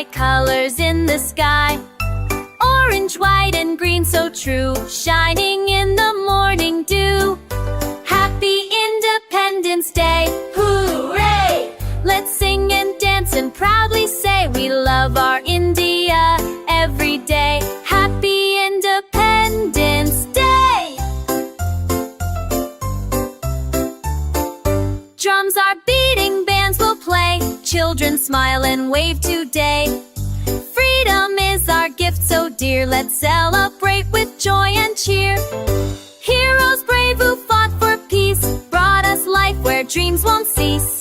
bright colors in the sky. Orange, white, and green, so true, shining in the morning dew. Happy Independence Day, hooray! Let's sing and dance and proudly say we love our India every day. Happy Independence Day! Drums are beating, bands will play, children smile and wave today. Freedom is our gift so dear, let's celebrate with joy and cheer. Heroes brave who fought for peace, brought us life where dreams won't cease.